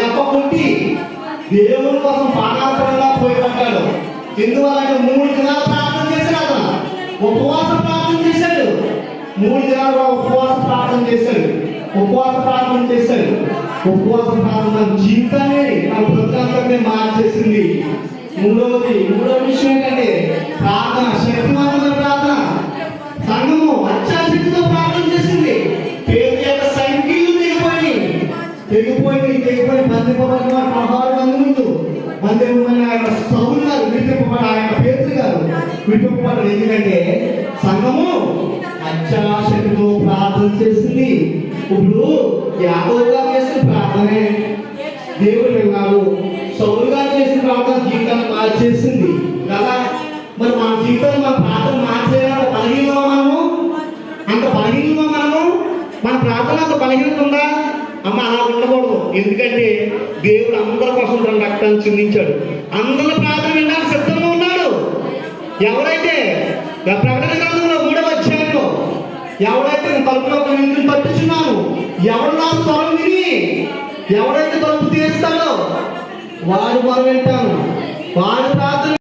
దెబ్బ కొట్టి దేవుని కోసం పానాపరంగా పోయి పడ్డాడు. ఎందువల్ల 3 దినాలు ప్రార్థన చేశాడు. అతను ఉపవాస ప్రార్థన చేశాడు. 3 దినాలు ఉపవాస ప్రార్థన చేశాడు. ఉపవాస ప్రార్థన జీవితాన్ని నా బ్రతుకంతనే మార్చేసింది. మూడో విషయం ఏంటంటే ప్రార్థన, శక్తివంతమైన ప్రార్థన. సంఘము అత్యాశక్తితో ప్రార్థన చేసింది. పేరు యొక్క సంఖ్యలు తెగిపోయి బంధింపబడిన 16 మంది ముందు బంధింపబడిన ఆయన సౌలు గారు విడిపింపబడి ఆయన పేరు గారు విడిపింపబడ్డారు. ఎందుకంటే సంఘము అత్యాశక్తితో ప్రార్థన చేసింది. ఇప్పుడు యాకోబు గారు చేసిన ప్రార్థనే దేవుడు విన్నాడు. సౌలు గారు చేసిన ప్రార్థన జీవితాన్ని మార్చేసింది కదా. మరి మన జీవితాన్ని మన ప్రార్థన మార్చేయాలి. బలహీనమా మనము? అంత బలహీనమా మనము? మన ప్రార్థన అంత బలహీనత ఉందా? అమ్మ అలా ఉండకూడదు. ఎందుకంటే దేవుడు అందరి కోసం తన రక్తాన్ని చిందించాడు. అందరి ప్రార్థన వినడానికి సిద్ధంగా ఉన్నాడు. ఎవరైతే ప్రకటన గ్రంథంలో 3వ అధ్యాయంలో ఎవరైతే తలుపులో నిధులు పట్టించున్నాను, ఎవరు నా స్వరం విని ఎవరైతే తలుపు తీస్తాడో వాడు వింటాను. వాడు ప్రార్థన